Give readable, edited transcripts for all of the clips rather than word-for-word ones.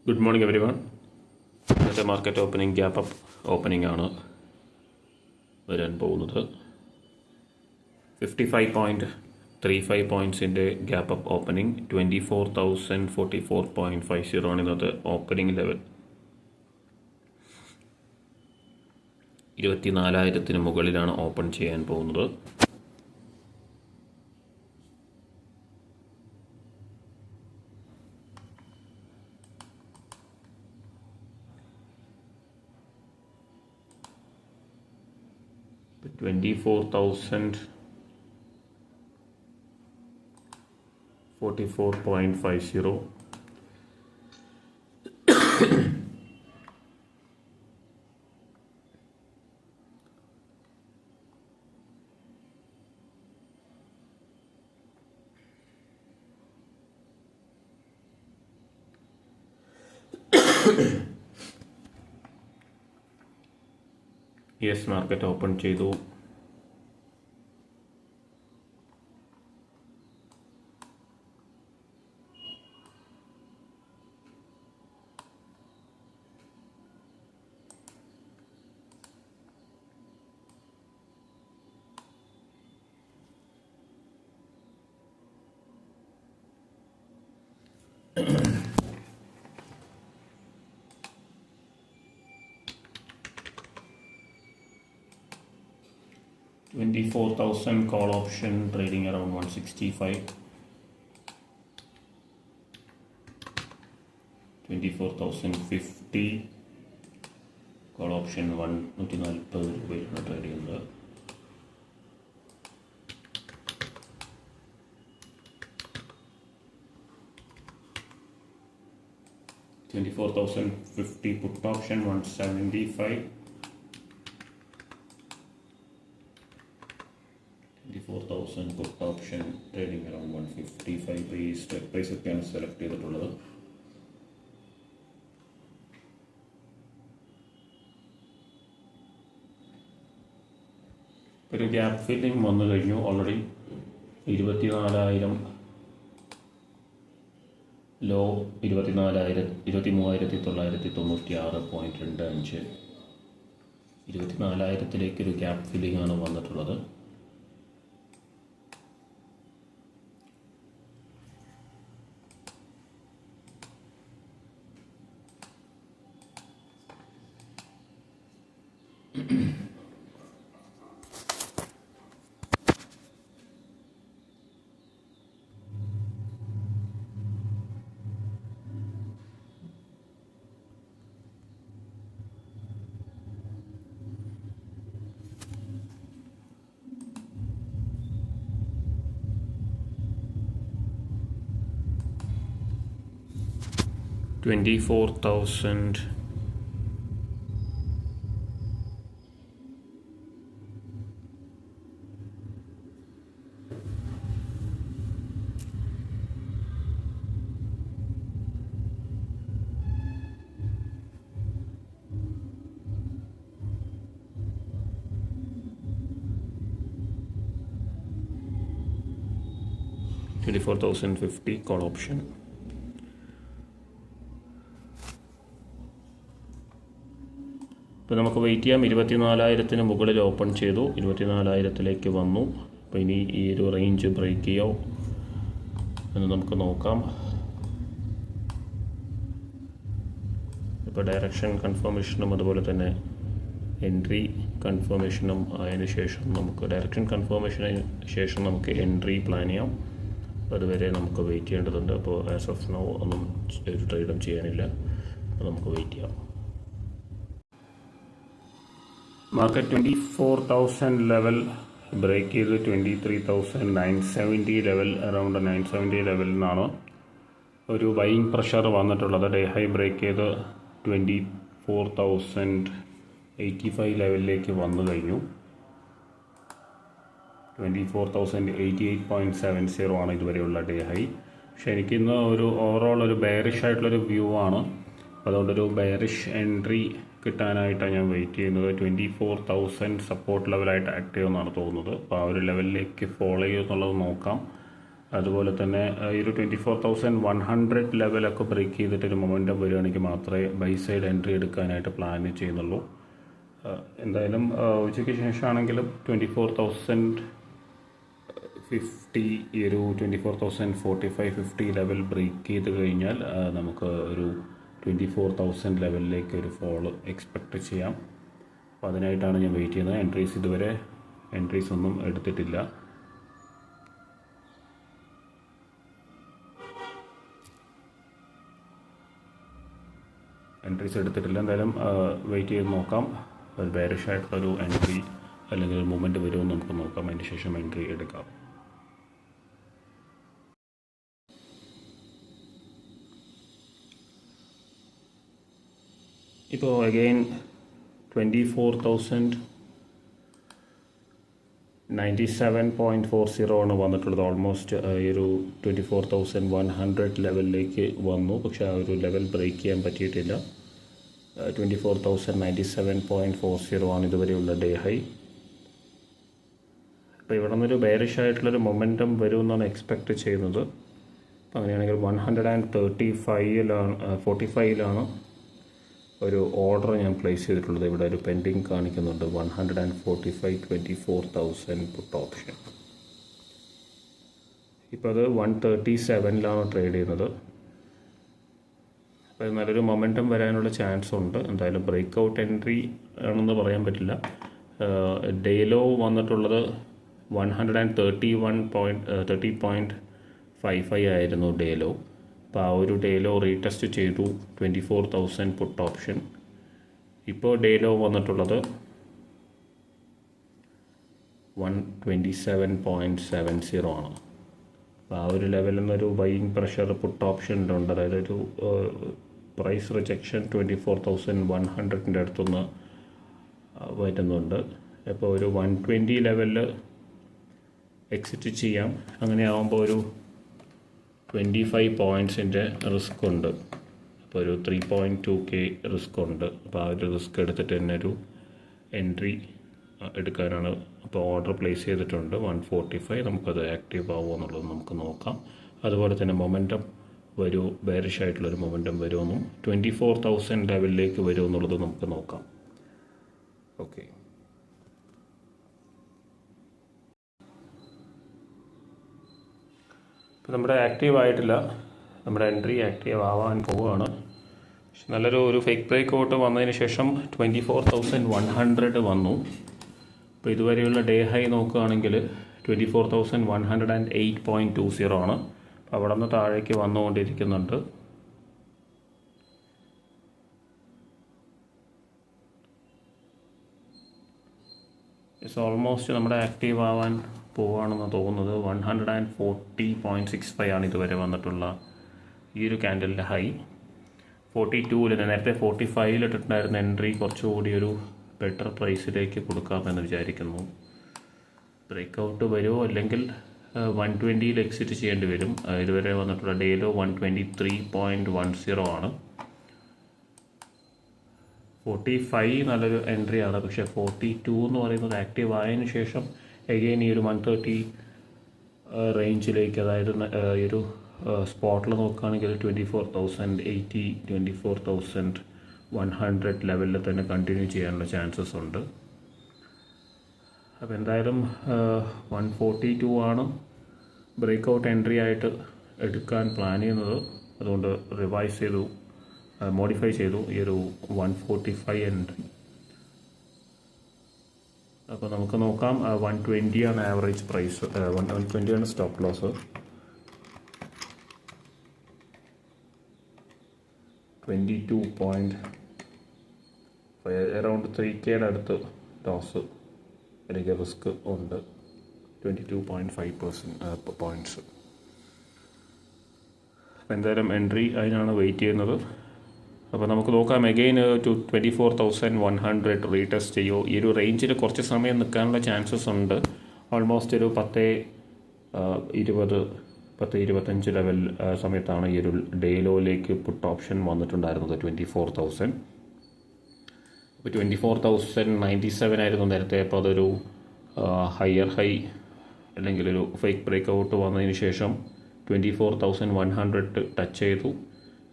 Good morning everyone. ഇന്നത്തെ market opening gap up opening ആണ് വരാൻ പോകുന്നത്. 55.35 പോയിൻറ്റ്സിൻ്റെ ഗ്യാപ്പ് അപ്പ് ഓപ്പണിംഗ്. 24,044.50 ആണ് ഇന്നത്തെ ഓപ്പണിംഗ് ലെവൽ. 24,000 മുകളിലാണ് ഓപ്പൺ ചെയ്യാൻ പോകുന്നത്. $24,044.50. യെസ്, മാർക്കറ്റ് ഓപ്പൺ ചെയ്തു. $24,000 call option trading around 165. 24,050 call option 140 രൂപയിലാണ് trade ചെയ്യുന്നത്. $24,050 put option 175. 24,000 put option trading around 155. ഈ സ്റ്റെപ്പ് പ്രൈസ് ഒക്കെയാണ് സെലക്ട് ചെയ്തിട്ടുള്ളത്. ഒരു ഗ്യാപ്പ് ഫില്ലിംഗ് വന്നു കഴിഞ്ഞു ഓൾറെഡി. 24,000 ലോ 23,996.25. 24,000 ഒരു ഗ്യാപ്പ് ഫില്ലിംഗ് ആണ് വന്നിട്ടുള്ളത്. $24,000 $24,050 call option. ഇപ്പോൾ നമുക്ക് വെയിറ്റ് ചെയ്യാം. 24,000 മുകളിൽ ഓപ്പൺ ചെയ്തു, 24,000 വന്നു. അപ്പോൾ ഇനി ഈ ഒരു റേഞ്ച് ബ്രേക്ക് ചെയ്യോ എന്ന് നമുക്ക് നോക്കാം. ഇപ്പോൾ ഡയറക്ഷൻ കൺഫർമേഷനും അതുപോലെ തന്നെ എൻട്രി കൺഫർമേഷനും ആയതിനു ശേഷം നമുക്ക് ഡയറക്ഷൻ കൺഫർമേഷന് ശേഷം നമുക്ക് എൻട്രി പ്ലാൻ ചെയ്യാം. അതുവരെ നമുക്ക് വെയിറ്റ് ചെയ്യേണ്ടതുണ്ട്. അപ്പോൾ ആസ് ഓഫ് നൗ ഒന്നും ഒരു ട്രേഡും ചെയ്യാനില്ല. അപ്പോൾ നമുക്ക് വെയിറ്റ് ചെയ്യാം. മാർക്കറ്റ് 24,000 ലെവൽ ബ്രേക്ക് ചെയ്ത് 23,970 ലെവൽ, അറൗണ്ട് 970 ലെവലിൽ നിന്നാണ് ഒരു ബൈയിങ് പ്രഷർ വന്നിട്ടുള്ളത്. ഡേ ഹൈ ബ്രേക്ക് ചെയ്ത് 24,085 ലെവലിലേക്ക് വന്നു കഴിഞ്ഞു. 24,088.70 ആണ് ഇതുവരെയുള്ള ഡേ ഹൈ. പക്ഷേ എനിക്കിന്ന് ഒരു ഓവറോൾ ഒരു ബെയറിഷ് ആയിട്ടുള്ളൊരു വ്യൂ ആണ്. അതുകൊണ്ടൊരു ബെയറിഷ് എൻട്രി കിട്ടാനായിട്ടാണ് ഞാൻ വെയിറ്റ് ചെയ്യുന്നത്. 24,000 സപ്പോർട്ട് ലെവലായിട്ട് ആക്ട് ചെയ്യുമെന്നാണ് തോന്നുന്നത്. അപ്പോൾ ആ ഒരു ലെവലിലേക്ക് ഫോളോ ചെയ്യുമെന്നുള്ളത് നോക്കാം. അതുപോലെ തന്നെ ഈ ഒരു 24,100 ലെവലൊക്കെ ബ്രേക്ക് ചെയ്തിട്ടൊരു മൊമെൻറ്റം വരികയാണെങ്കിൽ മാത്രമേ ബൈ സൈഡ് എൻട്രി എടുക്കാനായിട്ട് പ്ലാൻ ചെയ്യുന്നുള്ളൂ. എന്തായാലും ഉച്ചയ്ക്ക് ശേഷമാണെങ്കിലും 24,050 ഈ ഒരു 24,045-50 ലെവൽ ബ്രേക്ക് ചെയ്ത് കഴിഞ്ഞാൽ നമുക്ക് ഒരു 24,000 ലെവലിലേക്ക് ഒരു ഫോള് എക്സ്പെക്റ്റ് ചെയ്യാം. അപ്പോൾ അതിനായിട്ടാണ് ഞാൻ വെയിറ്റ് ചെയ്യുന്നത്. ഇതുവരെ എൻട്രീസ് ഒന്നും എടുത്തിട്ടില്ല. എന്തായാലും വെയിറ്റ് ചെയ്ത് നോക്കാം. ഒരു ബെയറിഷ് ആയിട്ടുള്ളൊരു എൻട്രി അല്ലെങ്കിൽ ഒരു മൂവ്മെൻറ്റ് വരുമെന്ന് നമുക്ക് നോക്കാം. അതിന് ശേഷം എൻട്രി എടുക്കാം. ഇപ്പോൾ അഗെയിൻ 24,097.40 ആണ് വന്നിട്ടുള്ളത്. ഓൾമോസ്റ്റ് ഈ ഒരു 24,100 ലെവലിലേക്ക് വന്നു. പക്ഷേ ആ ഒരു ലെവൽ ബ്രേക്ക് ചെയ്യാൻ പറ്റിയിട്ടില്ല. 24,097.40 ആണ് ഇതുവരെയുള്ള ഡേ ഹൈ. അപ്പോൾ ഇവിടെ നിന്നൊരു ബെയറിഷ് ആയിട്ടുള്ളൊരു മൊമെൻറ്റം വരുമെന്നാണ് എക്സ്പെക്റ്റ് ചെയ്യുന്നത്. അപ്പോൾ അങ്ങനെയാണെങ്കിൽ 145-45 ഒരു ഓർഡർ ഞാൻ പ്ലേസ് ചെയ്തിട്ടുള്ളത്. ഇവിടെ ഒരു പെൻഡിങ് കാണിക്കുന്നുണ്ട്. 145-24,000 പുട്ട് ഓപ്ഷൻ. ഇപ്പോൾ അത് 137 ട്രേഡ് ചെയ്യുന്നത്. അപ്പോൾ നല്ലൊരു മൊമെൻറ്റം വരാനുള്ള ചാൻസ് ഉണ്ട്. എന്തായാലും ബ്രേക്ക് ഔട്ട് എൻട്രി ആണെന്ന് പറയാൻ പറ്റില്ല. ഡേ ലോ വന്നിട്ടുള്ളത് 130.55 ആയിരുന്നു ഡേ ലോ. അപ്പോൾ ആ ഒരു ഡേ ലോ റീടെസ്റ്റ് ചെയ്തു 24,000 പുട്ട് ഓപ്ഷൻ. ഇപ്പോൾ ഡേ ലോ വന്നിട്ടുള്ളത് 127.70 ആണ്. അപ്പോൾ ആ ഒരു ലെവലിൽ നിന്നൊരു ബൈയിങ് പ്രഷർ പുട്ട് ഓപ്ഷനിലുണ്ട്. അതായത് ഒരു പ്രൈസ് റിജക്ഷൻ 24,100 അടുത്തുനിന്ന് വരുന്നുണ്ട്. അപ്പോൾ ഒരു 120 ലെവലിൽ എക്സിറ്റ് ചെയ്യാം. അങ്ങനെ ആകുമ്പോൾ ഒരു 25 പോയിൻറ്റ്സിൻ്റെ റിസ്ക് ഉണ്ട്. അപ്പോൾ ഒരു 3.2K റിസ്ക് ഉണ്ട്. അപ്പോൾ ആ ഒരു റിസ്ക് എടുത്തിട്ട് തന്നെ ഒരു എൻട്രി എടുക്കാനാണ്. അപ്പോൾ ഓർഡർ പ്ലേസ് ചെയ്തിട്ടുണ്ട് 145. നമുക്കത് ആക്റ്റീവ് ആവുമോ എന്നുള്ളത് നമുക്ക് നോക്കാം. അതുപോലെ തന്നെ മൊമെൻറ്റം ബെയറിഷ് ആയിട്ടുള്ളൊരു മൊമെൻറ്റം വരുമെന്നും 24,000 ലെവലിലേക്ക് വരുമെന്നുള്ളത് നമുക്ക് നോക്കാം. ഓക്കെ, ഇപ്പോൾ നമ്മുടെ ആക്റ്റീവ് ആയിട്ടില്ല. നമ്മുടെ എൻട്രി ആക്റ്റീവ് ആവാൻ പോവുകയാണ്. നല്ലൊരു ഫേക്ക് ബ്രേക്ക് ഔട്ട് വന്നതിന് ശേഷം 24,100 വന്നു. അപ്പോൾ ഇതുവരെയുള്ള ഡേ ഹൈ നോക്കുകയാണെങ്കിൽ 24,108.20 ആണ്. അവിടെ നിന്ന് താഴേക്ക് വന്നുകൊണ്ടിരിക്കുന്നുണ്ട്. ഓൾമോസ്റ്റ് നമ്മുടെ ആക്റ്റീവ് ആവാൻ പോവുകയാണെന്ന് തോന്നുന്നത്. 140.65 ആണ് ഇതുവരെ വന്നിട്ടുള്ള ഈ ഒരു ക്യാൻഡലിൻ്റെ ഹൈ. 42 നേരത്തെ 45 ഇട്ടിട്ടുണ്ടായിരുന്ന എൻട്രി കുറച്ചുകൂടി ഒരു ബെറ്റർ പ്രൈസിലേക്ക് കൊടുക്കാമെന്ന് വിചാരിക്കുന്നു. ബ്രേക്ക് ഔട്ട് വരുമോ അല്ലെങ്കിൽ 120 എക്സിറ്റ് ചെയ്യേണ്ടി വരും. ഇതുവരെ വന്നിട്ടുള്ള ഡേയിലോ 123.10 ആണ്. 45 നല്ലൊരു എൻട്രി ആണ്. പക്ഷേ 42 എന്ന് പറയുന്നത് ആക്റ്റീവ് ആയതിനു ശേഷം എഗെയിൻ ഈ ഒരു 130 റേഞ്ചിലേക്ക്, അതായത് ഈ ഒരു സ്പോട്ടിൽ നോക്കുകയാണെങ്കിൽ 24,080, 24,100 ലെവലിൽ തന്നെ കണ്ടിന്യൂ ചെയ്യാനുള്ള ചാൻസസ് ഉണ്ട്. അപ്പോൾ എന്തായാലും 142 ആണ് ബ്രേക്ക് ഔട്ട് എൻട്രി ആയിട്ട് എടുക്കാൻ പ്ലാൻ ചെയ്യുന്നത്. അതുകൊണ്ട് മോഡിഫൈ ചെയ്തു ഈ ഒരു 145 എൻട്രി. അപ്പോൾ നമുക്ക് നോക്കാം. 120 ആണ് ആവറേജ് പ്രൈസ്, 120 ആണ് സ്റ്റോപ്പ് ലോസ്. 22. അറൗണ്ട് 3K അടുത്ത് ലോസ് അല്ലെങ്കിൽ റിസ്ക് ഉണ്ട്. 22.5% പോയിൻറ്റ്സ്. അപ്പോൾ എന്തായാലും എൻട്രി അതിനാണ് വെയിറ്റ് ചെയ്യുന്നത്. അപ്പോൾ നമുക്ക് നോക്കാം. എഗെയിൻ 24,100 റീടെസ്റ്റ് ചെയ്യുമോ? ഈ ഒരു റേഞ്ചിൽ കുറച്ച് സമയം നിൽക്കാനുള്ള ചാൻസസ് ഉണ്ട്. ഓൾമോസ്റ്റ് ഒരു 10-25 ലെവൽ സമയത്താണ് ഈ ഒരു ഡേ ലോയിലേക്ക് പുട്ട് ഓപ്ഷൻ വന്നിട്ടുണ്ടായിരുന്നത് 24,000. അപ്പോൾ 24,097 ആയിരുന്നു നേരത്തെ. അപ്പോൾ അതൊരു ഹയർ ഹൈ അല്ലെങ്കിൽ ഒരു ഫേക്ക് ബ്രേക്ക് ഔട്ട് വന്നതിന് ശേഷം 24,100 ടച്ച് ചെയ്തു.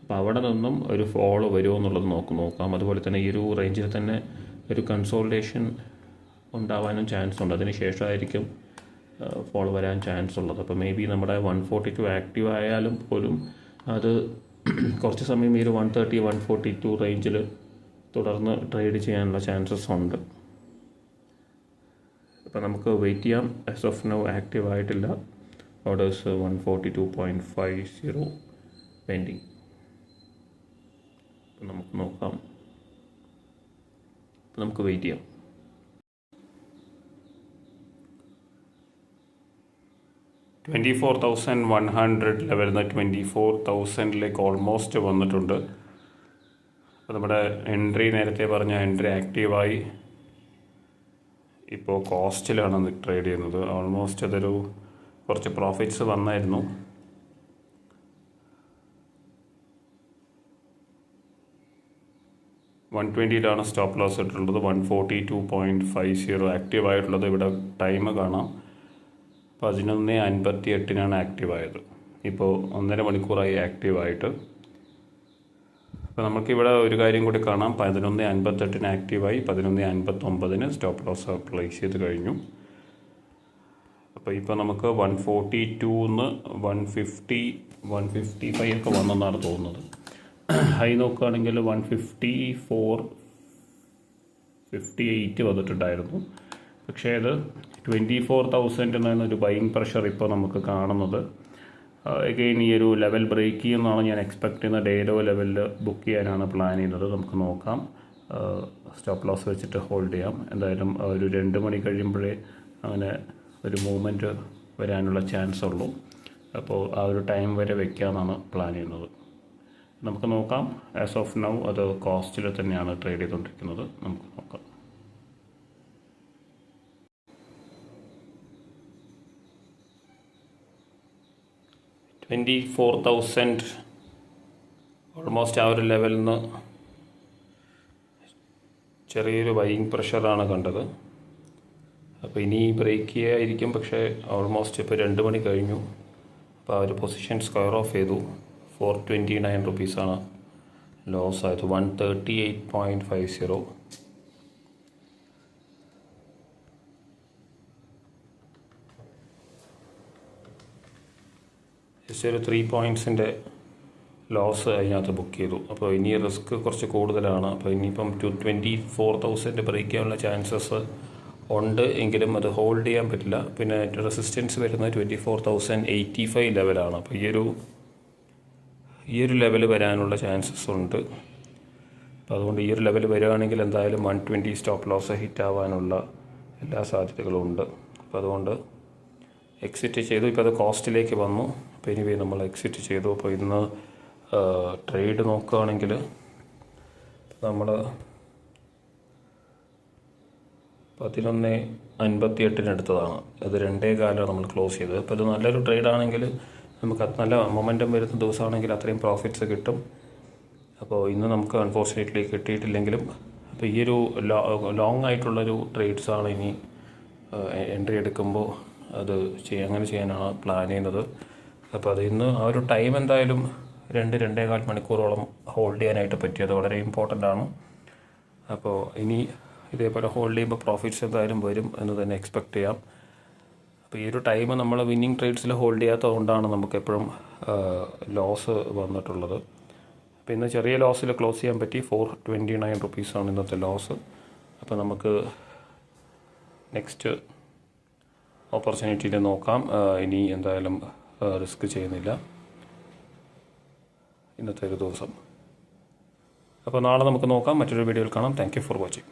അപ്പോൾ അവിടെ നിന്നും ഒരു ഫോളോ വരുമോ എന്നുള്ളത് നോക്കാം. അതുപോലെ തന്നെ ഈ ഒരു റേഞ്ചിൽ തന്നെ ഒരു കൺസോൾട്ടേഷൻ ഉണ്ടാവാനും ചാൻസ് ഉണ്ട്. അതിന് ശേഷമായിരിക്കും ഫോളോ വരാൻ ചാൻസ് ഉള്ളത്. അപ്പോൾ മേ ബി നമ്മുടെ 142 ആക്റ്റീവ് ആയാലും പോലും അത് കുറച്ച് സമയം ഈ ഒരു 130, 142 റേഞ്ചിൽ തുടർന്ന് ട്രേഡ് ചെയ്യാനുള്ള ചാൻസസ് ഉണ്ട്. അപ്പോൾ നമുക്ക് വെയിറ്റ് ചെയ്യാം. ആസ് ഓഫ് നൗ ആക്റ്റീവ് ആയിട്ടില്ല. Orders 142.50 pending. അപ്പോൾ നമുക്ക് നോക്കാം. അപ്പോൾ നമുക്ക് വെയിറ്റ് ചെയ്യാം. $24,100 ലെവലിൽ നിന്ന് 24,000 ഓൾമോസ്റ്റ് വന്നിട്ടുണ്ട്. അപ്പോൾ നമ്മുടെ എൻട്രി നേരത്തെ പറഞ്ഞ എൻട്രി ആക്റ്റീവായി ഇപ്പോൾ കോസ്റ്റിലാണ് ട്രേഡ് ചെയ്യുന്നത്. ഓൾമോസ്റ്റ് അതൊരു കുറച്ച് പ്രോഫിറ്റ്സ് വന്നായിരുന്നു. $120 സ്റ്റോപ്പ് ലോസ് ഇട്ടുള്ളത്. 142.50 ആക്റ്റീവ് ആയിട്ടുള്ളത്. ഇവിടെ ടൈം കാണാം, 11:58 ആക്റ്റീവായത്. ഇപ്പോൾ 1.5 മണിക്കൂറായി ആക്റ്റീവായിട്ട്. അപ്പോൾ നമുക്കിവിടെ ഒരു കാര്യം കൂടി കാണാം. 11:58 ആക്റ്റീവായി, 11:59 സ്റ്റോപ്പ് ലോസ് പ്ലേസ് ചെയ്ത് കഴിഞ്ഞു. അപ്പോൾ ഇപ്പോൾ നമുക്ക് 142 150, 155 ഒക്കെ വന്നെന്നാണ് തോന്നുന്നത്. ഹൈ നോക്കുകയാണെങ്കിൽ 154, 58 വന്നിട്ടുണ്ടായിരുന്നു. പക്ഷേ അത് 24,000 ഒരു ബൈയിങ് പ്രഷർ ഇപ്പോൾ നമുക്ക് കാണുന്നത്. എഗെയിൻ ഈ ഒരു ലെവൽ ബ്രേക്ക് ചെയ്യുമെന്നാണ് ഞാൻ എക്സ്പെക്ട് ചെയ്യുന്നത്. ഡേ ലോ ലെവലിൽ ബുക്ക് ചെയ്യാനാണ് പ്ലാൻ ചെയ്യുന്നത്. നമുക്ക് നോക്കാം. സ്റ്റോപ്പ് ലോസ് വെച്ചിട്ട് ഹോൾഡ് ചെയ്യാം. എന്തായാലും ഒരു 2 മണി കഴിയുമ്പോഴേ അങ്ങനെ ഒരു മൂവ്മെൻറ്റ് വരാനുള്ള ചാൻസ് ഉള്ളൂ. അപ്പോൾ ആ ഒരു ടൈം വരെ വയ്ക്കാമെന്നാണ് പ്ലാൻ ചെയ്യുന്നത്. നമുക്ക് നോക്കാം. ആസ് ഓഫ് നൗ അത് കോസ്റ്റിൽ തന്നെയാണ് ട്രേഡ് ചെയ്തുകൊണ്ടിരിക്കുന്നത്. നമുക്ക് നോക്കാം. $24,000 ഓൾമോസ്റ്റ് ആ ഒരു ലെവലിൽ നിന്ന് ചെറിയൊരു ബൈയിങ് പ്രഷറാണ് കണ്ടത്. അപ്പോൾ ഇനി ബ്രേക്ക് ചെയ്യായിരിക്കും. പക്ഷേ ഓൾമോസ്റ്റ് ഇപ്പോൾ 2 മണി കഴിഞ്ഞു. അപ്പോൾ ആ ഒരു പൊസിഷൻ സ്ക്വയർ ഓഫ് ചെയ്തു. 429 റുപ്പീസാണ് ലോസ് ആയത്. 138.50. ജസ്റ്റ് ഒരു 3 പോയിൻറ്റ്സിൻ്റെ ലോസ് അതിനകത്ത് ബുക്ക് ചെയ്തു. അപ്പോൾ ഇനി റിസ്ക് കുറച്ച് കൂടുതലാണ്. അപ്പോൾ ഇനിയിപ്പം 24,000 ബ്രേക്ക് ചെയ്യാനുള്ള ചാൻസസ് ഉണ്ട്. എങ്കിലും അത് ഹോൾഡ് ചെയ്യാൻ പറ്റില്ല. പിന്നെ റെസിസ്റ്റൻസ് വരുന്നത് 24,085 ലെവലാണ്. അപ്പോൾ ഈ ഒരു ലെവൽ വരാനുള്ള ചാൻസസ് ഉണ്ട്. അപ്പോൾ അതുകൊണ്ട് ഈ ഒരു ലെവൽ വരികയാണെങ്കിൽ എന്തായാലും 120 സ്റ്റോപ്പ് ലോസ് ഹിറ്റ് ആവാനുള്ള എല്ലാ സാധ്യതകളും ഉണ്ട്. അപ്പോൾ അതുകൊണ്ട് എക്സിറ്റ് ചെയ്തു. ഇപ്പോൾ അത് കോസ്റ്റിലേക്ക് വന്നു. അപ്പോൾ ഇനി നമ്മൾ എക്സിറ്റ് ചെയ്തു. അപ്പോൾ ഇന്ന് ട്രേഡ് നോക്കുകയാണെങ്കിൽ നമ്മൾ 11:58 എടുത്തതാണ്. അത് 2.15 നമ്മൾ ക്ലോസ് ചെയ്തത്. അപ്പോൾ ഇത് നല്ലൊരു ട്രേഡാണെങ്കിൽ നമുക്ക് നല്ല മൊമെൻറ്റം വരുന്ന ദിവസമാണെങ്കിൽ അത്രയും പ്രോഫിറ്റ്സ് കിട്ടും. അപ്പോൾ ഇന്ന് നമുക്ക് അൺഫോർച്ചുനേറ്റ്ലി കിട്ടിയിട്ടില്ലെങ്കിലും അപ്പോൾ ഈ ഒരു ലോങ് ആയിട്ടുള്ളൊരു ട്രേഡ്സാണ് ഇനി എൻട്രി എടുക്കുമ്പോൾ അത് അങ്ങനെ ചെയ്യാനാണ് പ്ലാൻ ചെയ്യുന്നത്. അപ്പോൾ അത് ഇന്ന് ആ ഒരു ടൈം എന്തായാലും 2-2.25 മണിക്കൂറോളം ഹോൾഡ് ചെയ്യാനായിട്ട് പറ്റിയത് വളരെ ഇമ്പോർട്ടൻ്റ് ആണ്. അപ്പോൾ ഇനി ഇതേപോലെ ഹോൾഡ് ചെയ്യുമ്പോൾ പ്രോഫിറ്റ്സ് എന്തായാലും വരും എന്ന് തന്നെ എക്സ്പെക്റ്റ് ചെയ്യാം. അപ്പോൾ ഈ ഒരു ടൈം നമ്മൾ വിന്നിങ് ട്രേഡ്സിൽ ഹോൾഡ് ചെയ്യാത്തത് കൊണ്ടാണ് നമുക്കെപ്പോഴും ലോസ് വന്നിട്ടുള്ളത്. അപ്പോൾ ഇന്ന് ചെറിയ ലോസിൽ ക്ലോസ് ചെയ്യാൻ പറ്റി. 429 റുപ്പീസാണ് ഇന്നത്തെ ലോസ്. അപ്പോൾ നമുക്ക് നെക്സ്റ്റ് ഓപ്പർച്യൂണിറ്റിയിൽ നോക്കാം. ഇനി എന്തായാലും റിസ്ക് ചെയ്യുന്നില്ല ഇന്നത്തെ ഒരു ദിവസം. അപ്പോൾ നാളെ നമുക്ക് നോക്കാം. മറ്റൊരു വീഡിയോയിൽ കാണാം. Thank you for watching.